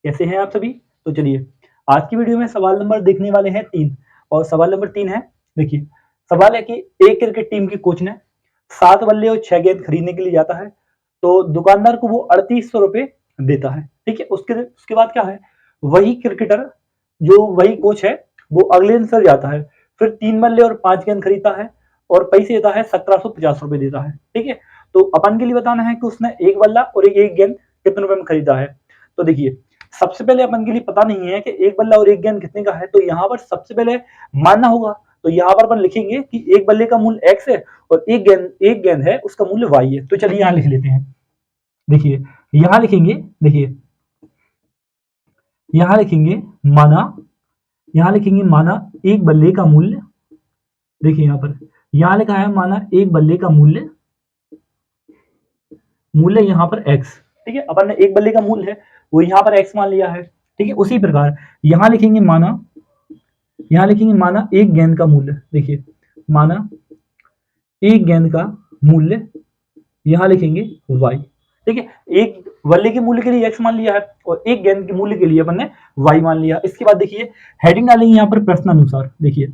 कैसे हैं आप सभी। तो चलिए आज की वीडियो में सवाल नंबर देखने वाले हैं 3 और सवाल नंबर 3 है। देखिए सवाल है कि एक क्रिकेट टीम के कोच ने 7 बल्ले और 6 गेंद खरीदने के लिए जाता है तो दुकानदार को वो 3800 रुपए देता है। ठीक है, उसके उसके बाद क्या है, वही क्रिकेटर जो वही कोच है वो अगले दिन फिर जाता है, फिर 3 बल्ले और 5 गेंद खरीदता है और पैसे देता है 1750 रुपए देता है। ठीक है, तो अपन के लिए बताना है कि उसने एक बल्ला और एक गेंद कितने रुपए में खरीदा है। तो देखिए सबसे पहले अपन के लिए पता नहीं है कि एक बल्ला और एक गेंद कितने का है, तो यहाँ पर सबसे पहले मानना होगा। तो यहाँ पर अपन लिखेंगे कि एक बल्ले का मूल्य x है और एक गेंद है उसका मूल्य y है। तो चलिए यहाँ लिख लेते हैं। देखिए यहाँ लिखेंगे, देखिए यहाँ लिखेंगे माना, यहाँ लिखेंगे माना एक बल्ले का मूल्य, देखिए यहाँ लिखा है माना एक बल्ले का मूल्य यहाँ पर x। ठीक है, अपन ने एक बल्ले का मूल्य है वो यहाँ पर x मान लिया है। ठीक है, उसी प्रकार यहाँ लिखेंगे माना, यहाँ लिखेंगे माना एक गेंद का मूल्य, देखिए माना एक गेंद का मूल्य यहाँ लिखेंगे y। ठीक है, एक बल्ले के मूल्य के लिए x मान लिया है और एक गेंद के मूल्य के लिए अपन ने y मान लिया। इसके बाद देखिए हेडिंग डालेंगे यहाँ पर प्रश्न अनुसार। देखिए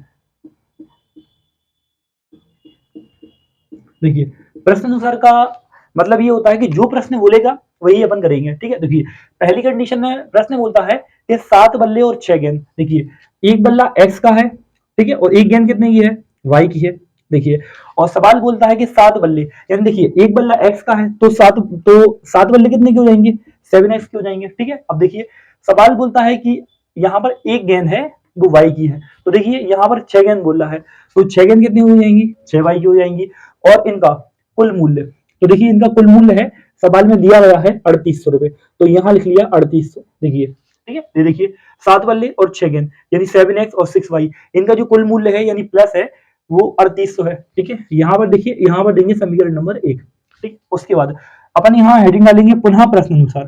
देखिए प्रश्न अनुसार का मतलब ये होता है कि जो प्रश्न बोलेगा वही अपन करेंगे। ठीक है, देखिए पहली कंडीशन में प्रश्न बोलता है कि 7 बल्ले और 6 गेंद। देखिए एक बल्ला x का है, ठीक है, और एक गेंद कितने की है, y की है। देखिए और सवाल बोलता है कि 7 बल्ले, यानी देखिए एक बल्ला x का है तो 7 बल्ले कितने के हो जाएंगे, 7x के हो जाएंगे। ठीक है, अब देखिए सवाल बोलता है कि यहाँ पर एक गेंद है वो y की है, तो देखिए यहाँ पर 6 गेंद बोल रहा है तो 6 गेंद कितनी हो जाएंगी, 6y की हो जाएंगी। और इनका कुल मूल्य, तो देखिए इनका कुल मूल्य है, सवाल में दिया गया है 3800 रुपए, तो यहाँ लिख लिया 3800। देखिए ठीक है, ये देखिए 7 बल्ले और 6 गेंद यानी 7x और 6y, इनका जो कुल मूल्य है यानी प्लस है वो 3800 है। ठीक है, यहाँ पर देखिए यहाँ पर देंगे समीकरण नंबर 1। ठीक, उसके बाद अपन यहाँ हेडिंग डालेंगे पुनः प्रश्न अनुसार।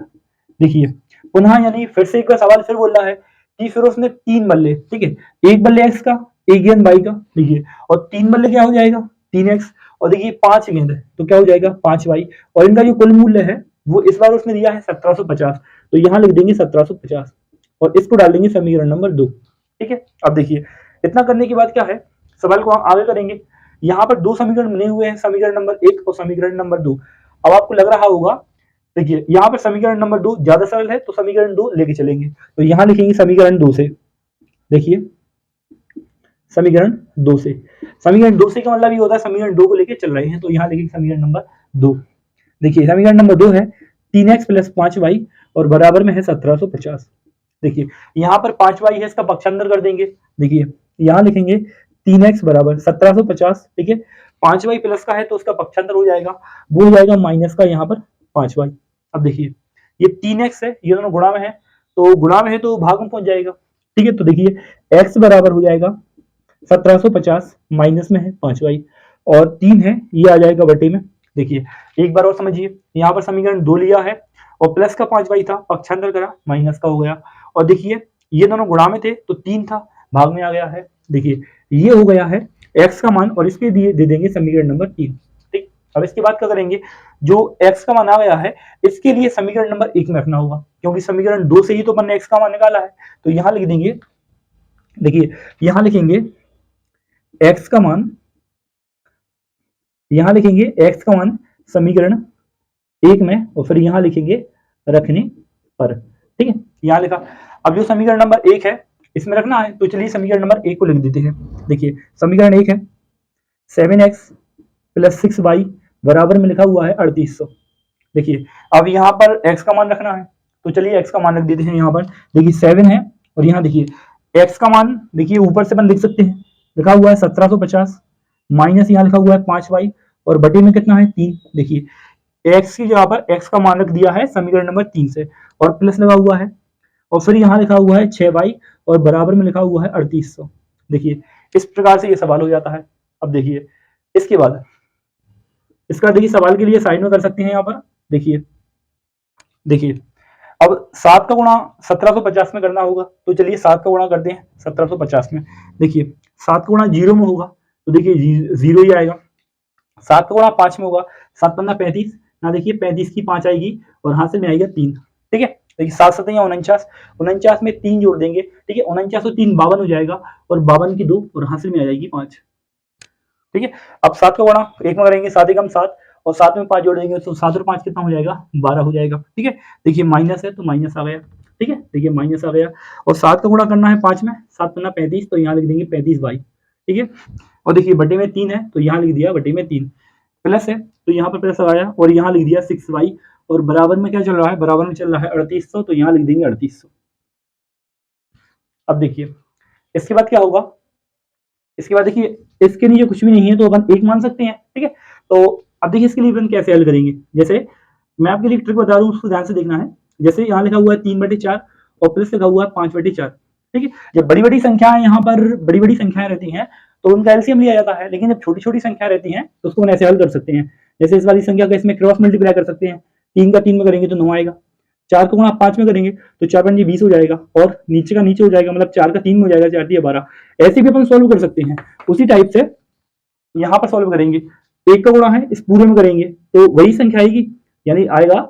देखिए पुनः यानी फिर से एक बार सवाल फिर बोल रहा है कि फिर उसने 3 बल्ले, ठीक है, एक बल्ले x का एक गेंद y का, देखिए और 3 बल्ले क्या हो जाएगा 3x, और देखिए 5 गेंद है तो क्या हो जाएगा 5y, और इनका जो कुल मूल्य है वो इस बार उसने दिया है 1750, तो यहाँ लिख देंगे 1750 और इसको डाल देंगे समीकरण नंबर 2। ठीक है, अब देखिए इतना करने के बाद क्या है, सवाल को हम आगे करेंगे। यहाँ पर 2 समीकरण बने हुए हैं, समीकरण नंबर 1 और समीकरण नंबर 2। अब आपको लग रहा होगा, देखिए यहाँ पर समीकरण नंबर 2 ज्यादा सरल है तो समीकरण 2 लेके चलेंगे, तो यहाँ लिखेंगे समीकरण 2 से। देखिए समीकरण 2 से, समीकरण 2 से का मतलब ये होता है समीकरण 2 को लेके चल रहे हैं, तो यहाँ लिखेंगे समीकरण नंबर 2। देखिए समीकरण नंबर 2 है 3x प्लस 5y और बराबर में है 1750। देखिए यहाँ पर 5y है, इसका पक्षांतर कर देंगे। देखिए यहाँ लिखेंगे 3x बराबर 1750। ठीक है, 5y प्लस का है तो उसका पक्षांतर हो जाएगा, वो हो जाएगा माइनस का यहाँ पर 5y। अब देखिए ये 3x है, ये दोनों गुणा में है तो गुणा में है तो भाग में पहुंच जाएगा। ठीक है, तो देखिए x बराबर हो जाएगा 1750 माइनस में है 5y और 3 है ये आ जाएगा बटे में। देखिए एक बार और समझिए, यहाँ पर समीकरण 2 लिया है और प्लस का 5y था, पक्षांतर करा माइनस का हो गया, और देखिए ये दोनों गुणा में थे तो 3 था भाग में आ गया है। देखिए ये हो गया है x का मान और इसके दिए दे देंगे समीकरण नंबर 3। ठीक, अब इसके बाद क्या करेंगे, जो x का मान आ गया है इसके लिए समीकरण नंबर 1 में रखना होगा, क्योंकि समीकरण 2 से ही तो अपन ने x का मान निकाला है, तो यहाँ लिख देंगे। देखिए यहाँ लिखेंगे x का मान, यहां लिखेंगे x का मान समीकरण 1 में और फिर यहां लिखेंगे रखने पर। ठीक है, यहां लिखा। अब जो समीकरण नंबर 1 है इसमें रखना है, तो चलिए समीकरण नंबर 1 को लिख देते हैं। देखिए समीकरण 1 है 7x प्लस 6y बराबर में लिखा हुआ है 3800। देखिए अब यहाँ पर x का मान रखना है, तो चलिए x का मान रख देते हैं। यहाँ पर देखिए 7 है और यहाँ देखिए x का मान, देखिए ऊपर से अपन लिख सकते हैं, लिखा हुआ है 1750 माइनस यहाँ लिखा हुआ है 5y और बटे में कितना है 3। देखिए x की जगह पर x का मान रख दिया है समीकरण नंबर 3 से और प्लस लगा हुआ है और फिर यहाँ लिखा हुआ है 6y और बराबर में लिखा हुआ है 3800। देखिए इस प्रकार से ये सवाल हो जाता है। अब देखिए इसके बाद इसका देखिए सवाल के लिए साइड में कर सकते हैं यहाँ पर। देखिए देखिए अब 7 का गुणा 1750 में करना होगा, तो चलिए 7 का गुणा करते हैं 1750 में। देखिए 7 का गुणा 0 में होगा तो देखिए 0 ही आएगा। 7 का गुणा 5 में होगा, 7 पंद्रह 35 ना, देखिए 35 की 5 आएगी और हाथ से में आएगा 3। ठीक है, देखिए 7 7 या 49, 49 में 3 जोड़ देंगे, ठीक है, 49 और 3 52 हो जाएगा, और 52 की 2 और हासिल में आ जाएगी 5, ठीक है। अब 7 का गुणा 1 में करेंगे, 7 एकम 7, और 7 में 5 जोड़ देंगे तो 7 और 5 कितना हो जाएगा, 12 हो जाएगा, ठीक है। देखिए माइनस है तो माइनस आ गया, ठीक है, देखिए माइनस आ गया, और 7 का गुणा करना है 5 में, 7 पन्ना 35, तो यहाँ लिख देंगे 35 y, ठीक है। और देखिए बटे में 3 है तो यहाँ लिख दिया बटे में 3, प्लस है तो यहाँ पर प्लस आया, और यहाँ लिख दिया 6y, और बराबर में क्या चल रहा है, बराबर में चल रहा है 3800, तो यहाँ लिख देंगे 3800। अब देखिए इसके बाद क्या होगा, इसके बाद देखिए इसके नीचे कुछ भी नहीं है तो अपन 1 मान सकते हैं, ठीक है। तो अब देखिए इसके लिए अपन कैसे हल करेंगे, जैसे मैं आपके लिए ट्रिक बता रहा हूँ, उसको ध्यान से देखना है। जैसे यहाँ लिखा हुआ है 3/4 और प्लस लिखा हुआ है 5/4, ठीक है। जब बड़ी बड़ी संख्याएं यहाँ पर बड़ी बड़ी संख्याएं रहती हैं तो उनका एलसीएम लिया जाता है, लेकिन जब छोटी छोटी संख्या रहती हैं तो उसको हम ऐसे हल कर सकते हैं। जैसे इस वाली संख्या का इसमें क्रॉस मल्टीप्लाई कर सकते हैं, 3 का 3 में करेंगे तो 9 आएगा, 4 का गुणा 5 में करेंगे तो 4 पंजे 20 हो जाएगा, और नीचे का नीचे हो जाएगा, मतलब 4 का 3 में हो जाएगा, 4 12। ऐसे भी अपन सोल्व कर सकते हैं। उसी टाइप से यहाँ पर सोल्व करेंगे, 1 का गुणा है इस पूरे में करेंगे तो वही संख्या आएगी, यानी आएगा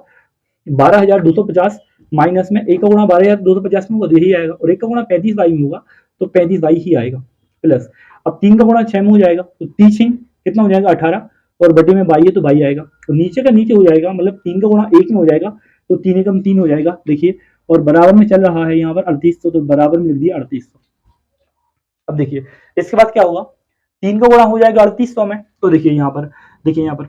12,250 माइनस में 1 का गुणा 12,250 में होगा तो यही आएगा, और 1 का गुणा 35y में होगा तो 35y ही आएगा, प्लस अब 3 का गुणा 6 में हो जाएगा तो 3 कितना हो जाएगा 18, और बटे में बाई है तो बाई आएगा, तो नीचे का नीचे हो जाएगा, मतलब 3 का गुणा 1 में हो जाएगा तो 3 एकम 3 हो जाएगा, देखिए, और बराबर में चल रहा है यहाँ पर 3800, तो बराबर में लिख दिया 3800। अब देखिए इसके बाद क्या होगा, 3 का गुणा हो जाएगा 3800 में, तो देखिए यहाँ पर, देखिए यहाँ पर,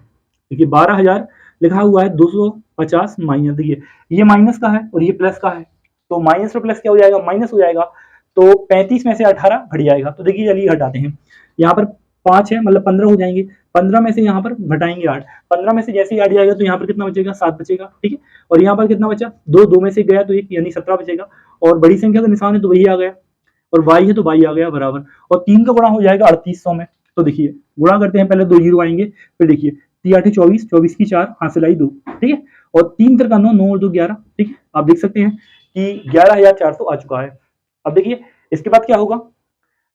देखिए 12,000 लिखा हुआ है 250 माइनस, देखिए ये माइनस का है और ये प्लस का है, तो माइनस और प्लस क्या हो जाएगा, माइनस हो जाएगा, तो 35 में से 18 घट जाएगा, तो देखिए चलिए हटाते हैं, यहाँ पर 5 है मतलब 15 हो जाएंगे, 15 में से यहाँ पर घटाएंगे 8, 15 में से जैसे ही 8 जाएगा तो यहाँ पर कितना बचेगा, 7 बचेगा, ठीक है। और यहाँ पर कितना बचा, 2 में से गया तो 1, यानी 17 बचेगा, और बड़ी संख्या का निशान है तो वही आ गया, और y है तो y आ गया बराबर, और 3 का गुणा हो जाएगा 3800 में, तो देखिए गुणा करते हैं, पहले 2 जीरो आएंगे, फिर देखिए 3 8 24, 24 की 4 हासिल आई 2, ठीक है, और 3 3 9, 9 और 2 11, ठीक है। आप देख सकते हैं कि 11,400 आ चुका है। अब देखिए इसके बाद क्या होगा,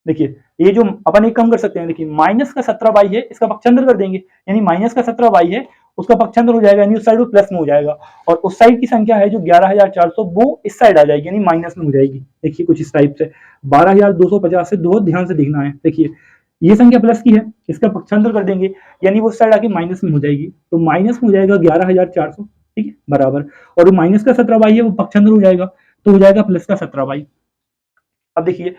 देखिए ये जो अपन एक कम कर सकते हैं, देखिए माइनस का 17y है, इसका पक्षांतर कर देंगे, यानी माइनस का 17y है उसका पक्षांतर हो जाएगा, यानी उस साइड वो प्लस में हो जाएगा, और उस साइड की संख्या है जो 11,400 वो इस साइड आ जाएगी, यानी माइनस में हो जाएगी। देखिए कुछ इस टाइप से 12,250 से बहुत ध्यान से देखना है, देखिए ये संख्या प्लस की है, इसका पक्षांतर कर देंगे, यानी वो साइड आके माइनस में हो जाएगी, तो माइनस में हो जाएगा 11,400, ठीक है, बराबर, और माइनस का 17y है वो पक्षांतर हो जाएगा तो हो जाएगा प्लस का 17y। अब देखिए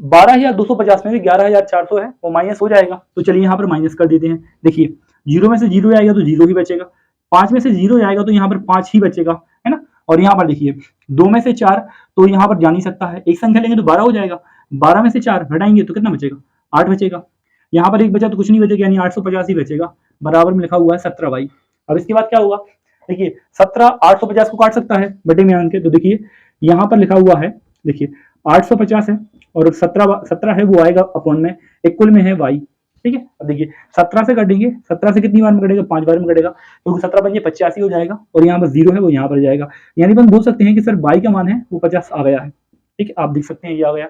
12,250 में से 11,400 है वो माइनस हो जाएगा, तो चलिए यहाँ पर माइनस कर देते हैं। देखिए 0 में से 0 जाएगा तो 0 ही बचेगा, 5 में से 0 जाएगा तो यहाँ पर 5 ही बचेगा, है ना। और यहाँ पर देखिए 2 में से 4 तो यहाँ पर जा नहीं सकता है, एक संख्या लेंगे तो 12 हो जाएगा, 12 में से 4 घटाएंगे तो कितना बचेगा, 8 बचेगा, यहाँ पर एक बचा तो कुछ नहीं बचेगा, यानी 850 ही बचेगा, बराबर में लिखा हुआ है 17y। अब इसके बाद क्या होगा, देखिए 17 850 को काट सकता है बटे में आन के, तो देखिए यहाँ पर लिखा हुआ है, देखिए 850 है और 17 है वो आएगा अपॉन में, इक्वल में है y, ठीक है। अब देखिए 17 से कटेंगे, 17 से कितनी बार में कटेगा, 5 बार में कटेगा, तो 17 बन 85 हो जाएगा, और यहाँ पर 0 है वो यहाँ पर जाएगा, यानी अपन बोल सकते हैं कि सर y का मान है वो 50 आ गया है, ठीक है। आप देख सकते हैं ये आ गया।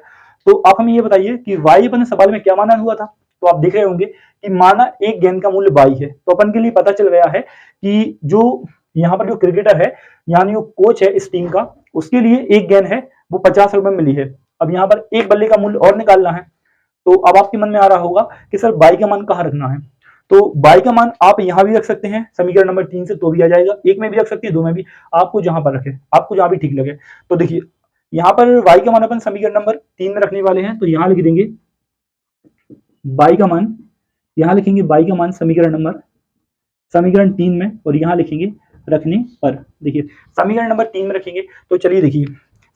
तो आप हमें ये बताइए कि y अपन सवाल में क्या माना हुआ था, तो आप देख रहे होंगे कि माना एक गेंद का मूल्य y है, तो अपन के लिए पता चल गया है कि जो यहाँ पर जो क्रिकेटर है, यानी वो कोच है इस टीम का, उसके लिए एक गेंद है वो 50 रुपए मिली है। अब यहाँ पर एक बल्ले का मूल्य और निकालना है, तो अब आपके मन में आ रहा होगा कि सर बाई का मान कहाँ रखना है, तो बाई का मान आप यहाँ भी रख सकते हैं समीकरण नंबर 3 से, तो भी आ जाएगा, एक में भी रख सकते हैं, 2 में भी, आपको जहां पर रखे, आपको जहां भी ठीक लगे। तो देखिए यहाँ पर बाई का मान अपन समीकरण नंबर 3 में रखने वाले हैं, तो यहाँ लिख देंगे बाई का मान, यहाँ लिखेंगे बाई का मान समीकरण 3 में, और यहाँ लिखेंगे रखने पर। देखिए समीकरण नंबर 3 में रखेंगे, तो चलिए देखिए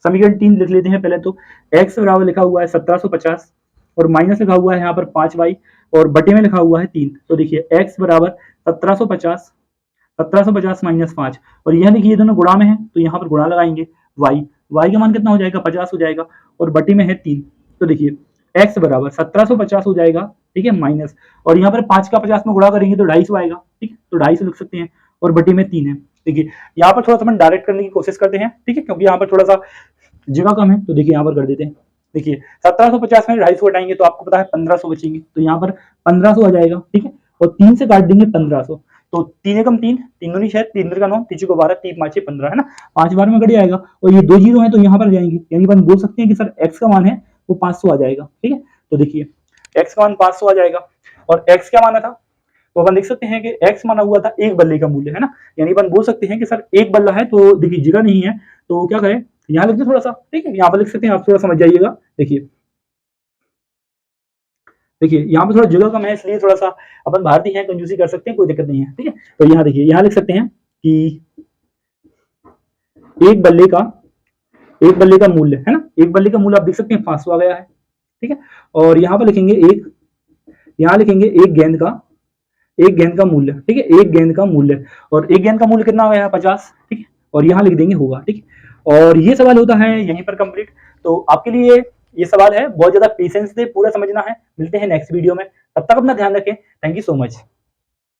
समीकरण 3 लिख लेते हैं पहले, तो x बराबर लिखा हुआ है 1750 और माइनस लिखा हुआ है यहाँ पर 5y और बटे में लिखा हुआ है 3, तो देखिए x बराबर 1750 माइनस 5, और यह देखिए दोनों गुणा में है तो यहाँ पर गुणा लगाएंगे, y का मान कितना हो जाएगा, 50 हो जाएगा, और बटे में है 3, तो देखिए x बराबर 1750 हो जाएगा, ठीक है, माइनस, और यहाँ पर 5 का 50 में गुणा करेंगे तो 250 आएगा, ठीक है, तो 250 लिख सकते हैं, और बटे में 3 है। देखिए यहाँ पर थोड़ा सा हम डायरेक्ट करने की कोशिश करते हैं, ठीक है, क्योंकि यहाँ पर थोड़ा सा जगह कम है, तो देखिए यहाँ पर कर देते हैं। देखिए 1750 में 250 हटाएंगे तो आपको पता है 1500 बचेंगे, तो यहाँ पर 1500 आ जाएगा, ठीक है, और 3 से काट देंगे 1500, तो 3 एकम 3, 3 दूनी 6, 3 का 9, 3 चौको 12, 3 5 6 15 है ना, 5 बार में कट जाएगा और ये 2 जीरो है तो यहाँ पर जाएंगे, यानी अपन बोल सकते हैं कि सर x का मान है वो 500 आ जाएगा। ठीक है, तो देखिए x का मान 500 आ जाएगा और x क्या माना था, तो अपन देख सकते हैं कि x माना हुआ था एक बल्ले का मूल्य, है ना, यानी अपन बोल सकते हैं कि सर एक बल्ला है, तो देखिए जगह नहीं है तो क्या करें, यहाँ लिख दे थोड़ा सा। ठीक है, यहाँ पर लिख सकते हैं, आप थोड़ा समझ जाइएगा। देखिए देखिए यहाँ पे थोड़ा जगह कम है, इसलिए थोड़ा सा अपन भारतीय हैं, कंजूसी कर सकते हैं, कोई दिक्कत नहीं है। ठीक है, तो यहाँ देखिए, यहाँ लिख सकते हैं कि एक बल्ले का मूल्य, है ना, एक बल्ले का मूल्य आप देख सकते हैं 500 आ गया है। ठीक है, और यहाँ पर लिखेंगे यहाँ लिखेंगे एक गेंद का मूल्य। ठीक है, एक गेंद का मूल्य, और एक गेंद का मूल्य कितना आ गया 50। ठीक है, और यहाँ लिख देंगे होगा। ठीक है, और ये सवाल होता है यहीं पर कंप्लीट। तो आपके लिए ये सवाल है, बहुत ज्यादा पेशेंस से पूरा समझना है। मिलते हैं नेक्स्ट वीडियो में, तब तक अपना ध्यान रखें। Thank you so much.